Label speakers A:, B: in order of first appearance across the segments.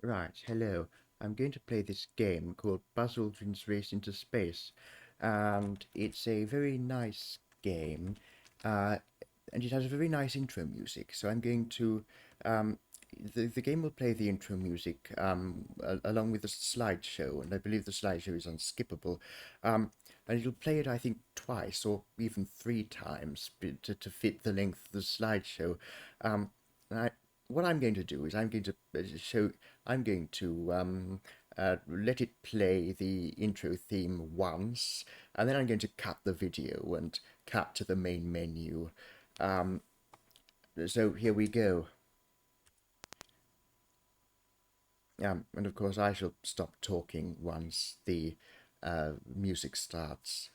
A: Right, hello. I'm going to play this game called Buzz Aldrin's Race into Space, and it's a very nice game, uh, and it has a very nice intro music. So I'm going to, um, the game will play the intro music along with the slideshow, and I believe the slideshow is unskippable. And it'll play it, I think, twice or even three times to fit the length of the slideshow. Um, and I, what I'm going to do is I'm going to let it play the intro theme once, and then I'm going to cut the video and cut to the main menu. Um, so here we go. And of course, I shall stop talking once the music starts.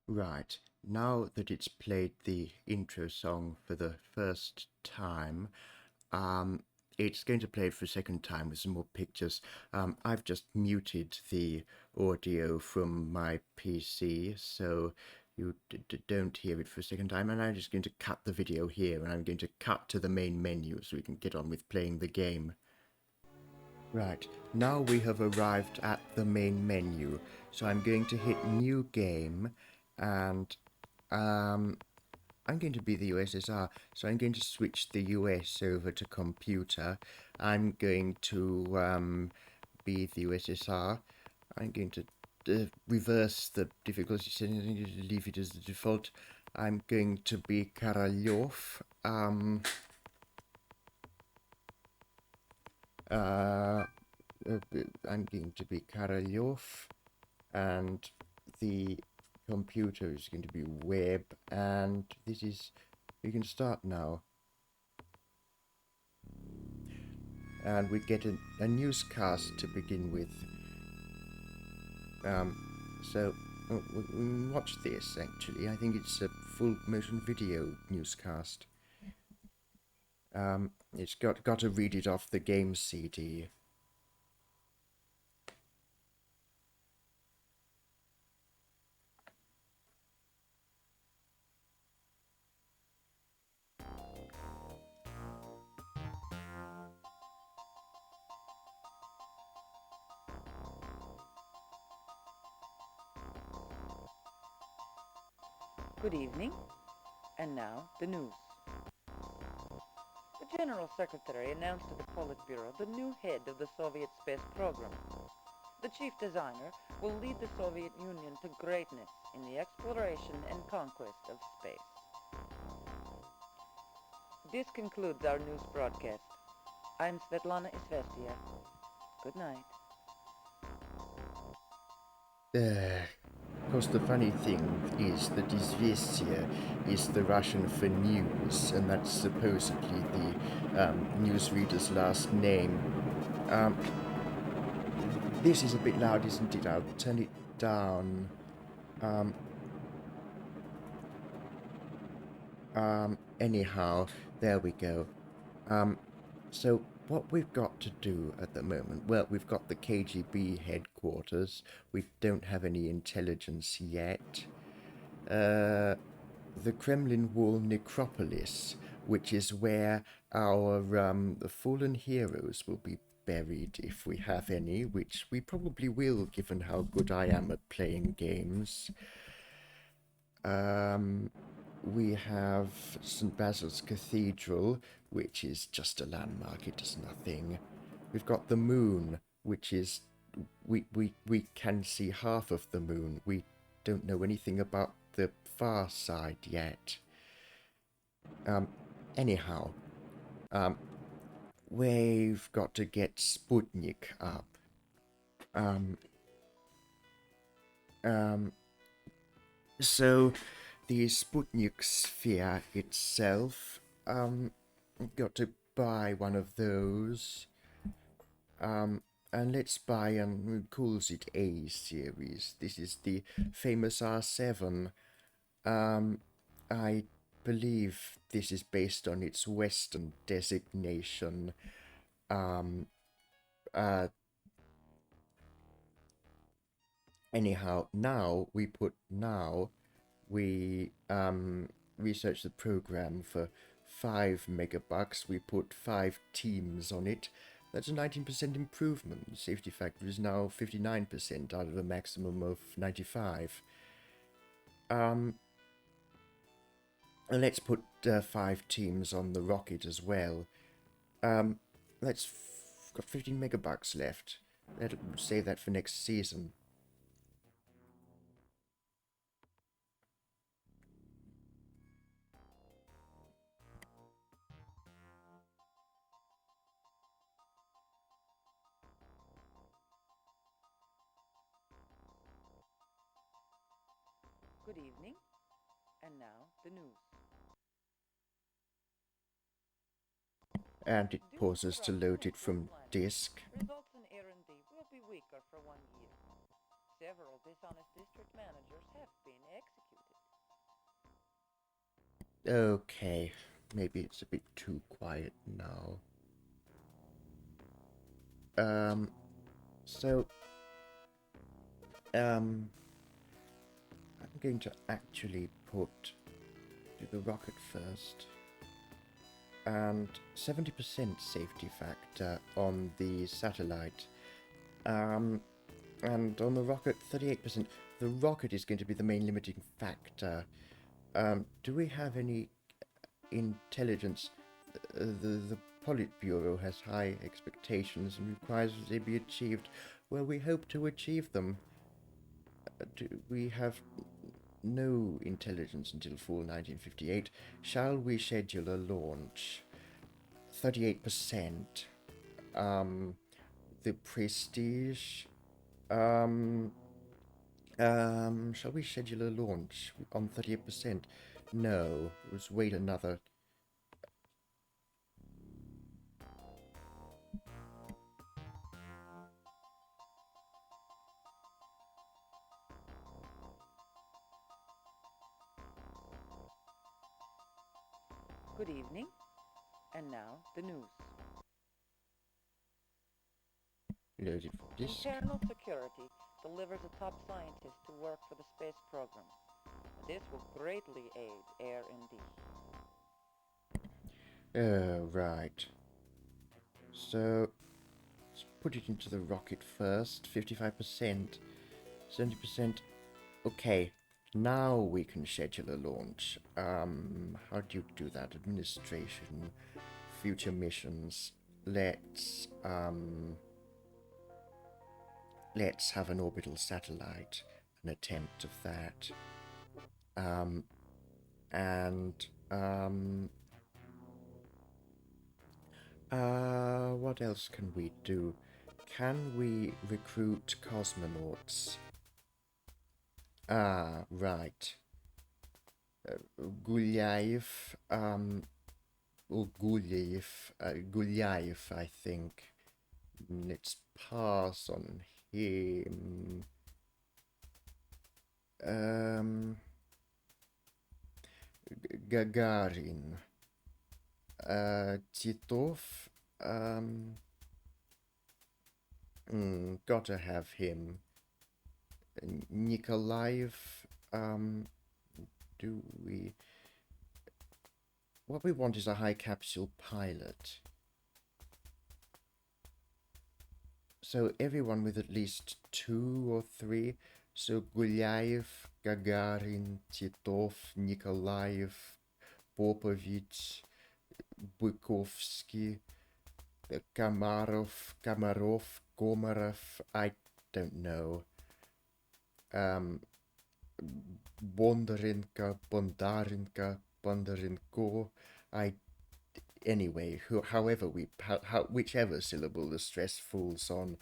A: Right, now that it's played the intro song for the first time, um, it's going to play it for a second time with some more pictures. I've just muted the audio from my PC, so you don't hear it for a second time, and I'm just going to cut the video here, and I'm going to cut to the main menu so we can get on with playing the game. Right, now we have arrived at the main menu, so I'm going to hit New Game, and um, I'm going to be the USSR, so I'm going to switch the US over to computer. I'm going to be the USSR. I'm going to reverse the difficulty setting. I'm going to leave it as the default. I'm going to be Karalyov. Uh, I'm going to be Karalyov, and the computer is going to be web, and this is, you can start now. And we get a newscast to begin with. So watch this. Actually, I think it's a full motion video newscast. It's got to read it off the game CD.
B: Good evening. And now, the news. The General Secretary announced to the Politburo the new head of the Soviet space program. The chief designer will lead the Soviet Union to greatness in the exploration and conquest of space. This concludes our news broadcast. I'm Svetlana Isvestia. Good night.
A: Of course, the funny thing is that Izvestia is the Russian for news, and that's supposedly the newsreader's last name. Um, This is a bit loud, isn't it? I'll turn it down. Anyhow, there we go. So what we've got to do at the moment, well, we've got the KGB headquarters. We don't have any intelligence yet. The Kremlin Wall necropolis, which is where our the fallen heroes will be buried if we have any, which we probably will, given how good I am at playing games. We have St. Basil's Cathedral, which is just a landmark, it does nothing. We've got the moon, which is... We can see half of the moon. We don't know anything about the far side yet. Anyhow, we've got to get Sputnik up. So the Sputnik sphere itself, got to buy one of those. And let's buy who calls it A series. This is the famous R7. I believe this is based on its Western designation. Anyhow, we research the program for 5 megabucks. We put 5 teams on it. That's a 19% improvement. The safety factor is now 59% out of a maximum of 95. And let's put 5 teams on the rocket as well. Let's got 15 megabucks left. Let's save that for next season.
B: Good evening, and now the news.
A: And it
B: Due
A: pauses to
B: corruption
A: load
B: in
A: it from
B: Fort
A: disk.
B: results in R&D will be weaker for 1 year. Several dishonest district managers have been executed.
A: Okay, maybe it's a bit too quiet now. I'm going to actually do the rocket first. And 70% safety factor on the satellite. And on the rocket, 38%. The rocket is going to be the main limiting factor. Do we have any intelligence? The Politburo has high expectations and requires that they be achieved. Well, we hope to achieve them. We have no intelligence until fall 1958. Shall we schedule a launch? 38%. The Prestige. Shall we schedule a launch on 38%? No. Let's wait another.
B: Good evening, and now the news.
A: Loaded for disk.
B: Internal security delivers a top scientist to work for the space program. This will greatly aid R&D.
A: Right. So, let's put it into the rocket first. 55%. 70%. Okay. Now we can schedule a launch. How do you do that? Administration. Future missions. Let's have an orbital satellite. An attempt of that. What else can we do? Can we recruit cosmonauts? Right. Gulyaev, or Gulyaev, I think. Let's pass on him. Um, Gagarin. Titov. Um, Gotta have him. Nikolaev. Um, do we? What we want is a high capsule pilot. So everyone with at least 2 or 3. So Gulyaev, Gagarin, Titov, Nikolaev, Popovich, Bukovsky, Kamarov, Komarov, I don't know. Bondarenko, anyway, whichever syllable the stress falls on,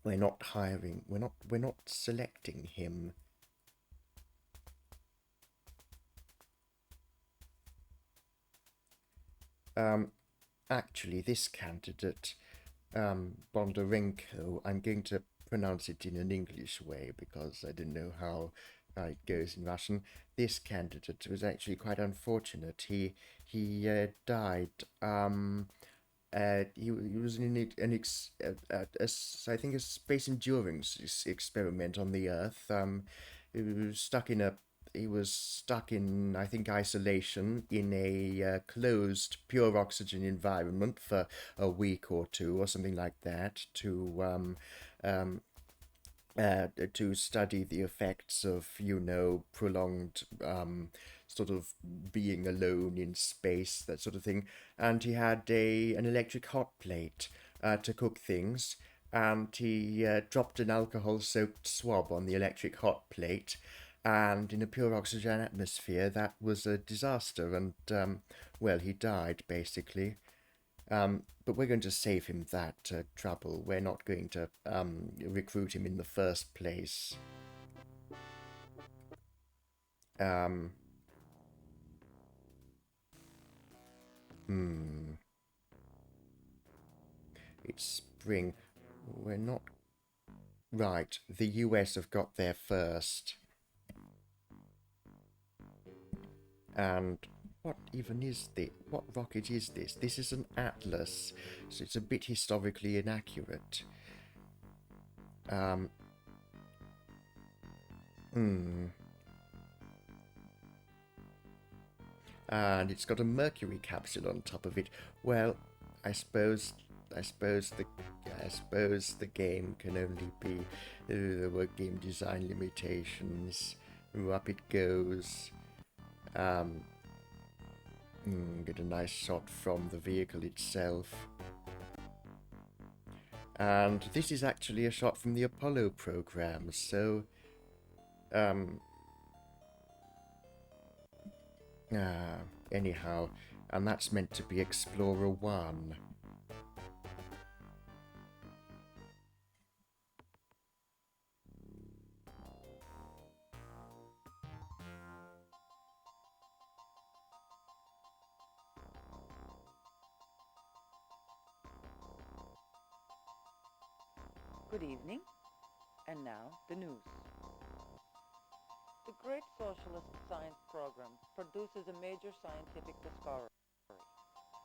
A: we're not hiring, we're not selecting him. Actually, this candidate, Bondarenko, I'm going to pronounce it in an English way because I didn't know how it goes in Russian. This candidate was actually quite unfortunate. He died. He was in I think a space endurance experiment on the Earth. He was stuck in a I think, isolation in a closed, pure oxygen environment for a week or two, or something like that, um, to study the effects of, prolonged sort of being alone in space, that sort of thing. And he had an electric hot plate to cook things, and he dropped an alcohol-soaked swab on the electric hot plate. And in a pure oxygen atmosphere, that was a disaster, and well, he died basically. But we're going to save him that trouble. We're not going to recruit him in the first place. Um, it's spring. We're not. Right, the US have got there first. And what even is this? What rocket is this? This is an Atlas, so it's a bit historically inaccurate. Um, And it's got a Mercury capsule on top of it. Well, I suppose I suppose the game can only be there were game design limitations. Up it goes. Get a nice shot from the vehicle itself. And this is actually a shot from the Apollo program, so anyhow, and that's meant to be Explorer 1.
B: Good evening. And now, the news. The Great Socialist Science Program produces a major scientific discovery.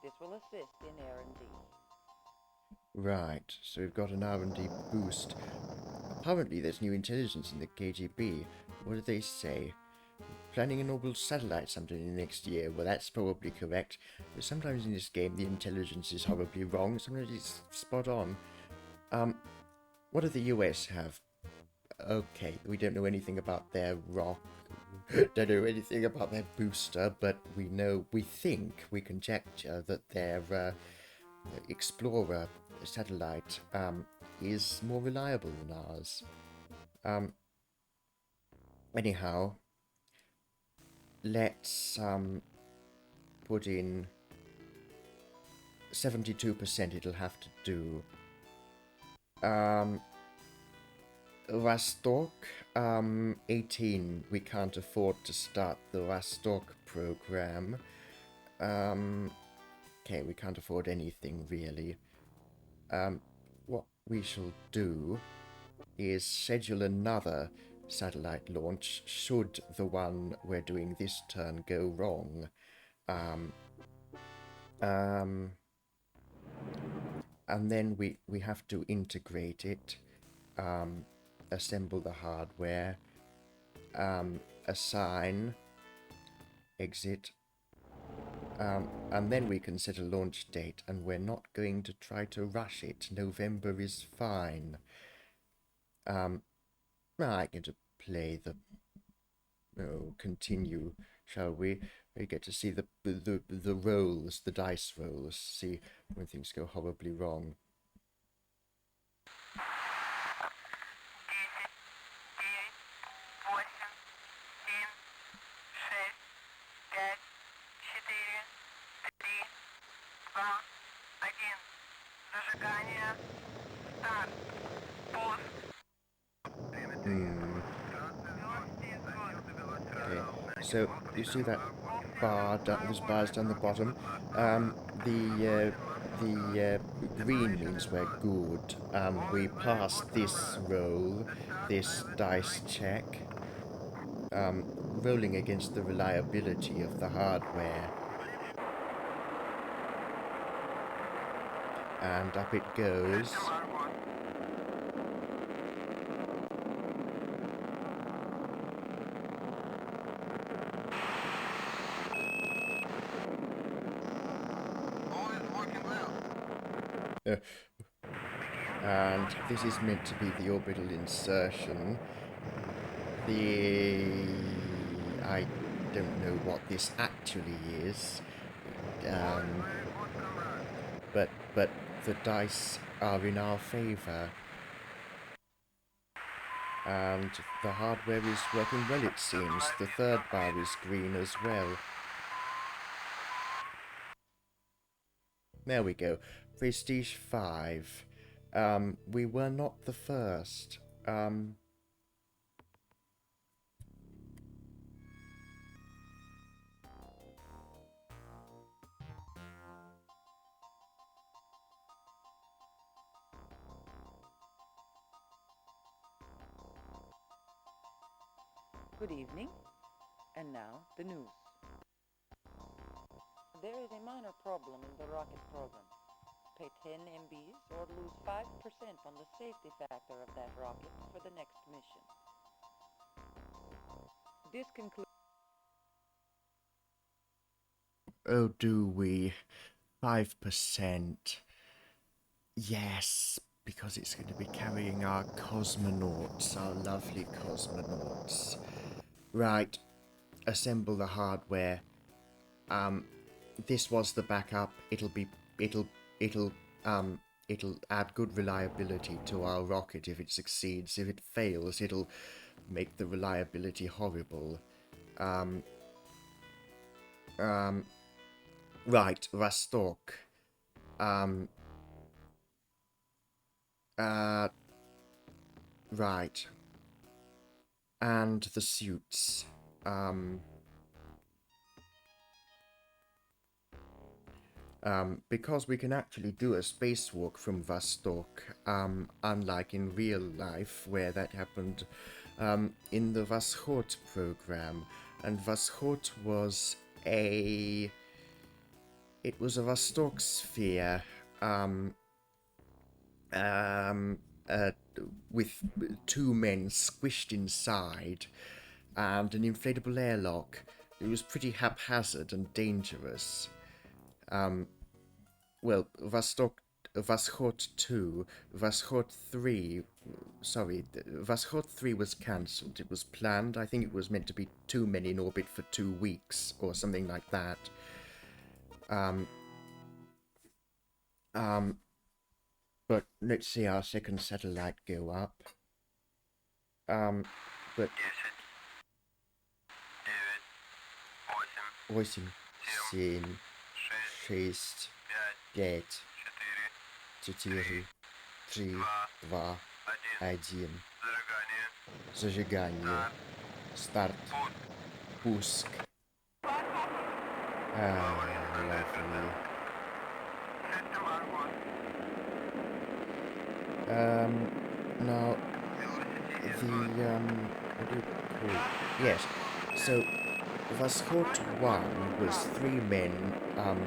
B: This will assist in R&D.
A: Right, so we've got an R&D boost. Apparently there's new intelligence in the KGB. What did they say? Planning an orbital satellite sometime in the next year. Well, that's probably correct. But sometimes in this game the intelligence is horribly wrong, sometimes it's spot on. What do the US have? Okay, we don't know anything about their rock. Don't know anything about their booster, but we conjecture that their Explorer satellite is more reliable than ours. Anyhow, let's put in 72%. It'll have to do. Rostok, 18. We can't afford to start the Rostok program. Okay, we can't afford anything really. What we shall do is schedule another satellite launch should the one we're doing this turn go wrong. And then we have to integrate it, assemble the hardware, assign, exit, and then we can set a launch date, and we're not going to try to rush it. November is fine. I get to play the continue, shall we? We get to see the rolls, the dice rolls, see when things go horribly wrong. Okay, so you see that bar, those bars down the bottom. The green means we're good. We passed this roll, this dice check, rolling against the reliability of the hardware. And up it goes. And this is meant to be the orbital insertion. I don't know what this actually is. But the dice are in our favor. And the hardware is working well, it seems. The third bar is green as well. There we go. Prestige 5. We were not the first.
B: Good evening. And now, the news. There is a minor problem in the rocket program. Pay 10 MBs or lose 5% on the safety factor of that rocket for the next mission. This concludes...
A: Oh, do we? 5%. Yes, because it's going to be carrying our cosmonauts, our lovely cosmonauts. Right, assemble the hardware. This was the backup. It'll add good reliability to our rocket if it succeeds. If it fails, it'll make the reliability horrible. Right, Vostok. Right. And the suits. Because we can actually do a spacewalk from Vostok, unlike in real life where that happened in the Vashot program. And Vashot was it was a Vostok sphere with two men squished inside and an inflatable airlock. It was pretty haphazard and dangerous. Well, Vashot 2, Vashot 3, sorry, Vashot 3 was cancelled. It was planned. I think it was meant to be 2 men in orbit for 2 weeks or something like that. But let's see our second satellite go up. But 8, 7, 6, 5, 4, 3, 2, 1. Зажигание. Старт. Пуск. Lovely. Now, what do you call it? Yes, so Vostoch 1 was 3 men,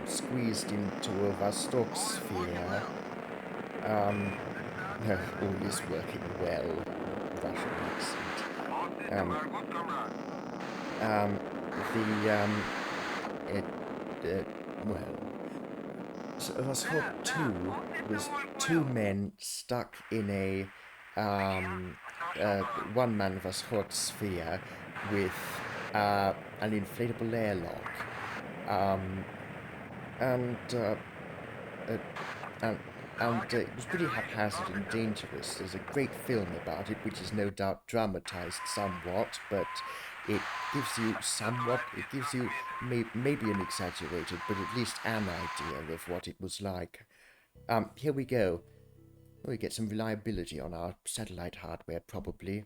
A: squeezed into a Vostoch sphere. All is working well, Russian accent. The, it, well, so Vostoch 2 was 2 men stuck in a, um, one-man Vostoch sphere with, an inflatable airlock. And uh, and it was pretty haphazard and dangerous. There's a great film about it, which is no doubt dramatized somewhat, but it gives you maybe an exaggerated, but at least an idea of what it was like. Here we go. We get some reliability on our satellite hardware, probably.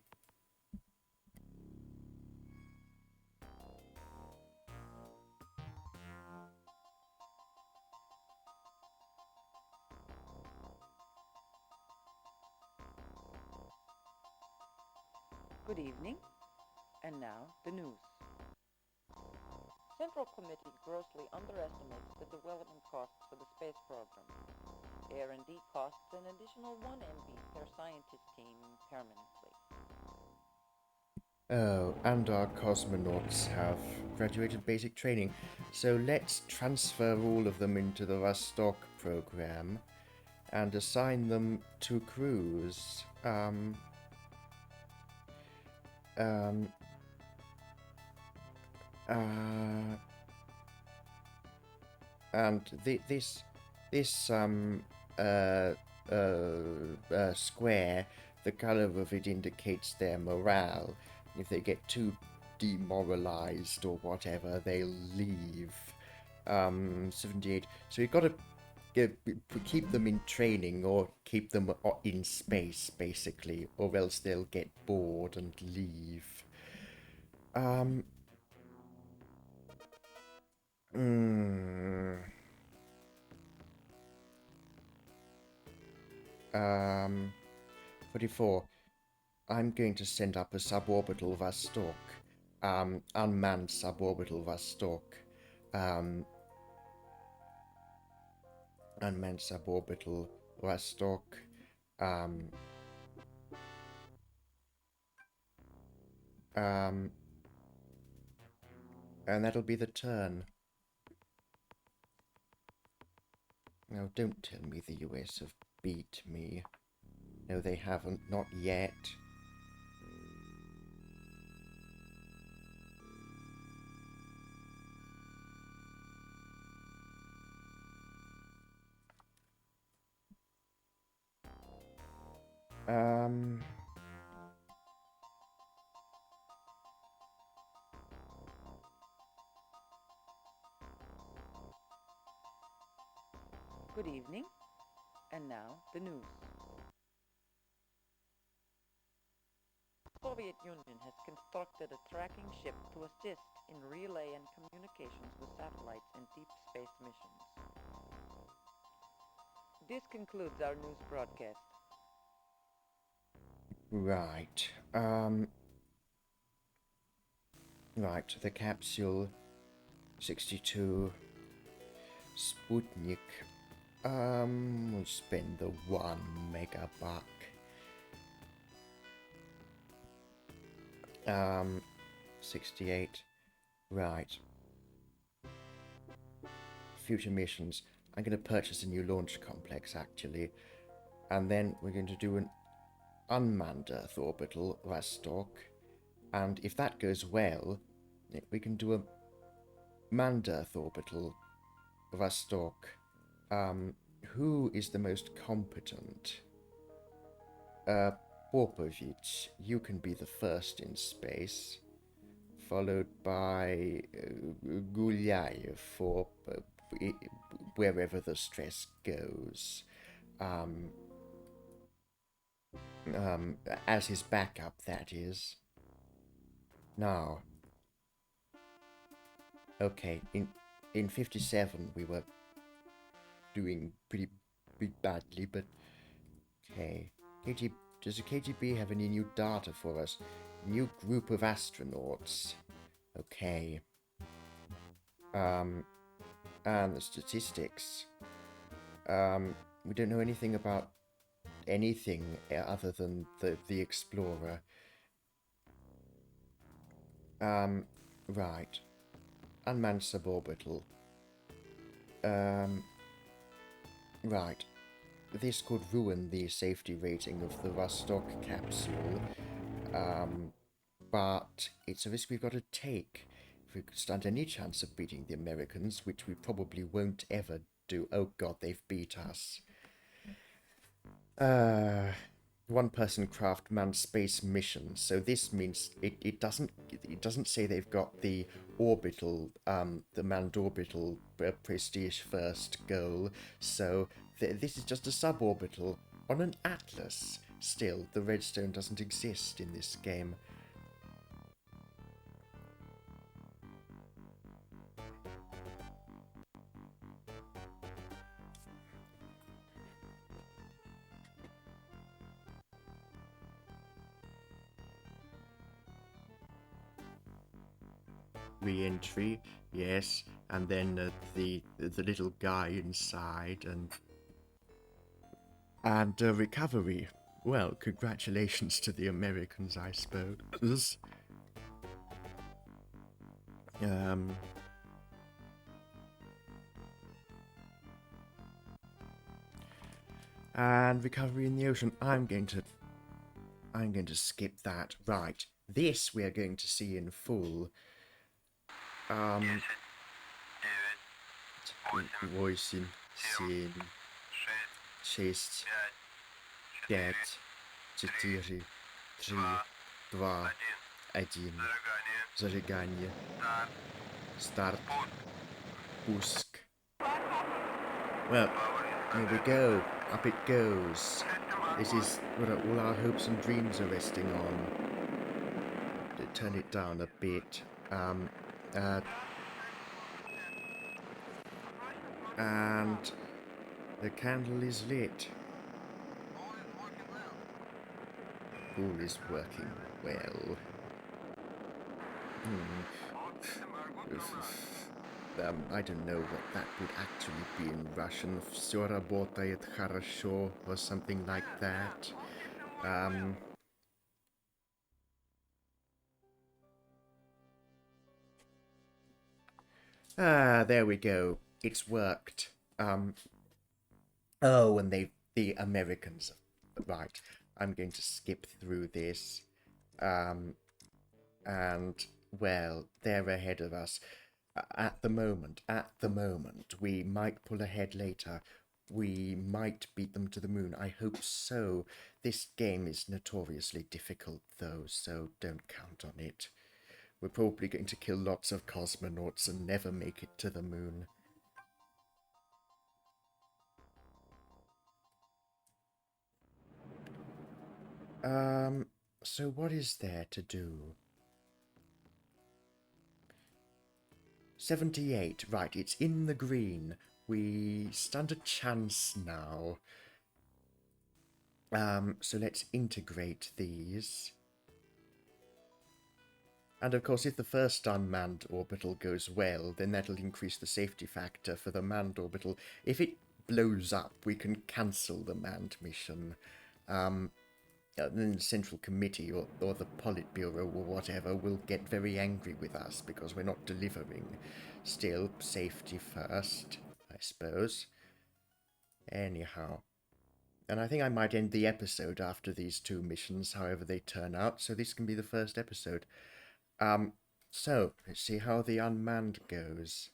B: Good evening, and now the news. Central Committee grossly underestimates the development costs for the space program. R&D costs an additional 1 MB per scientist team permanently.
A: Oh, and our cosmonauts have graduated basic training, so let's transfer all of them into the Vostok program and assign them to crews. And this square, the color of it indicates their morale. If they get too demoralized or whatever, they'll leave. 78. So you've got to keep them in training or keep them in space, basically, or else they'll get bored and leave. Mm, 44. I'm going to send up a suborbital Vostok. Unmanned suborbital Vostok. Unmanned suborbital Vostok. And that'll be the turn. Now, don't tell me the US have beat me. No, they haven't. Not yet.
B: Good evening, and now the news. The Soviet Union has constructed a tracking ship to assist in relay and communications with satellites and deep space missions. This concludes our news broadcast.
A: Right. Right, the capsule 62 Sputnik. We'll spend the 1 megabuck. 68. Right. Future missions. I'm going to purchase a new launch complex, actually. And then we're going to do an unmanned Earth orbital, Vostok. And if that goes well, we can do a manned Earth orbital, Vostok. Who is the most competent? Popovich, you can be the first in space, followed by Gulyayev for wherever the stress goes. As his backup, that is. Now, okay, in 57 we were doing pretty badly, but okay. Does the KGB have any new data for us? New group of astronauts. Okay. And the statistics. We don't know anything about anything other than the Explorer. Right. Unmanned suborbital. Right. This could ruin the safety rating of the Vostok capsule. But it's a risk we've got to take. If we stand any chance of beating the Americans, which we probably won't ever do. Oh god, they've beat us. One person craft manned space mission. So this means it doesn't say they've got the orbital the manned orbital prestige first goal. So this is just a suborbital on an atlas. Still, the redstone doesn't exist in this game. Re-entry, yes, and then the little guy inside, and recovery. Well, congratulations to the Americans, I suppose. And recovery in the ocean. I'm going to skip that. Right, this we're going to see in full. Восемь, семь, шесть, пять, четыре, три, два, один. Зажигание. Старт. Пуск. Well, here we go. Up it goes. This is what all our hopes and dreams are resting on. Turn it down a bit. And the candle is lit. All is working well. I don't know what that would actually be in Russian. Всё работает хорошо or something like that. There we go. It's worked. Oh, and the Americans. Right. I'm going to skip through this. And, well, they're ahead of us. At the moment, we might pull ahead later. We might beat them to the moon. I hope so. This game is notoriously difficult, though, so don't count on it. We're probably going to kill lots of cosmonauts and never make it to the moon. So what is there to do? 78, right, it's in the green. We stand a chance now. So let's integrate these. And of course, if the first unmanned orbital goes well, then that'll increase the safety factor for the manned orbital. If it blows up, we can cancel the manned mission. Then the Central Committee or the Politburo or whatever will get very angry with us because we're not delivering. Still, safety first, I suppose. Anyhow. And I think I might end the episode after these two missions, however they turn out, so this can be the first episode. So, let's see how the unmanned goes.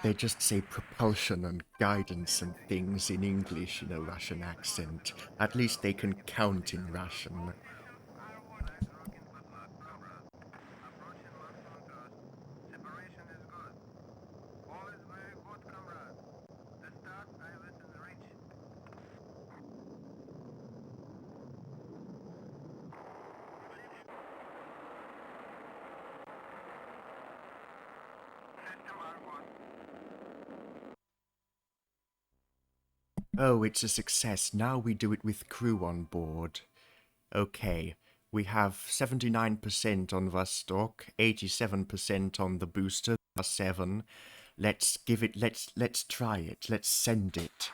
A: They just say propulsion and guidance and things in English in a Russian accent. At least they can count in Russian. Oh, it's a success. Now we do it with crew on board. Okay. We have 79% on Vostok, 87% on the booster, 7. Let's give it, let's try it. Let's send it.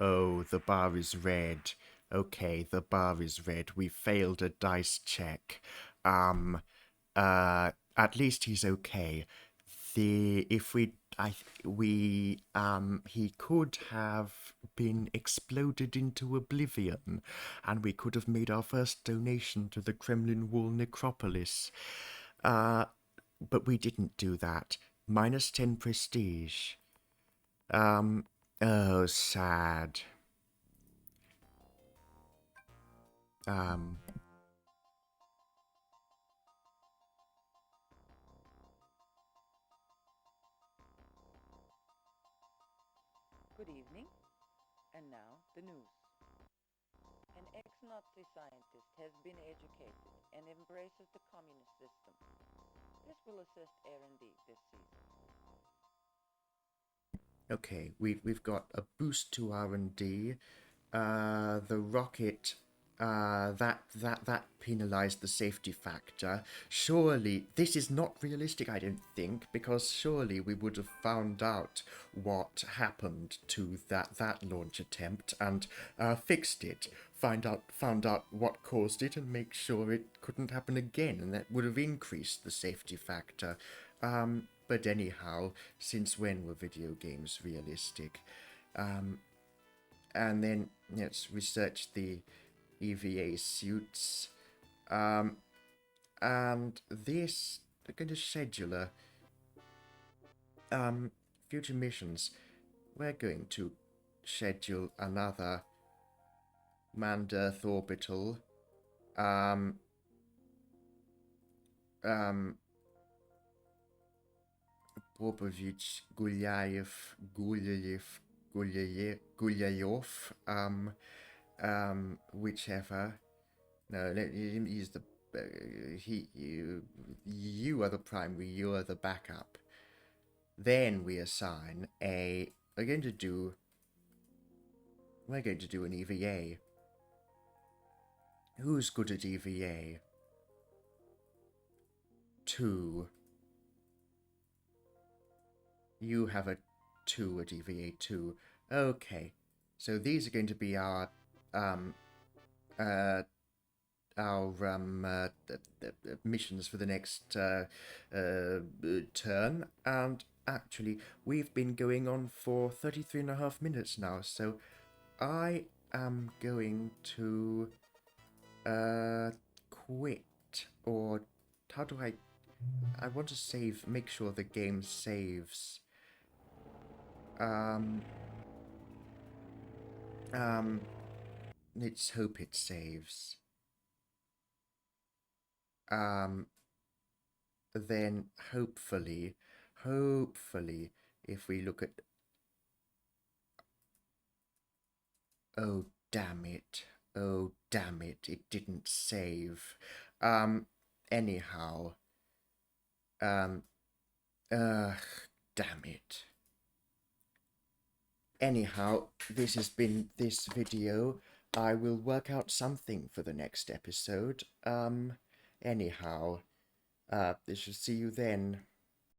A: Oh, the bar is red. Okay, the bar is red. We failed a dice check. At least he's okay. If he could have been exploded into oblivion, and we could have made our first donation to the Kremlin Wall necropolis. But we didn't do that. -10 prestige. Oh, sad. Um,
B: Good evening. And now, the news. An ex-Nazi scientist has been educated and embraces the communist system. This will assist R&D this season.
A: okay, we've got a boost to R&D. The rocket, that penalized the safety factor. Surely this is not realistic, I don't think, because surely we would have found out what happened to that launch attempt and fixed it. Found out what caused it and make sure it couldn't happen again, and that would have increased the safety factor. But anyhow, since when were video games realistic? And then let's research the EVA suits. And this, they're going to schedule future missions. We're going to schedule another manned Earth orbital. Popovich, Gulyayev, whichever. No, let him use the. You are the primary, you are the backup. Then we assign a. We're going to do an EVA. Who's good at EVA? 2. You have a 2 at EVA 2. Okay. So these are going to be our missions for the next turn. And actually, we've been going on for 33.5 minutes now. So I am going to quit. Or how do I want to save, make sure the game saves. Let's hope it saves. Then hopefully, if we look at... Oh, damn it. Oh, damn it. It didn't save. Anyhow. Damn it. Anyhow, this has been this video. I will work out something for the next episode. Anyhow, I shall see you then.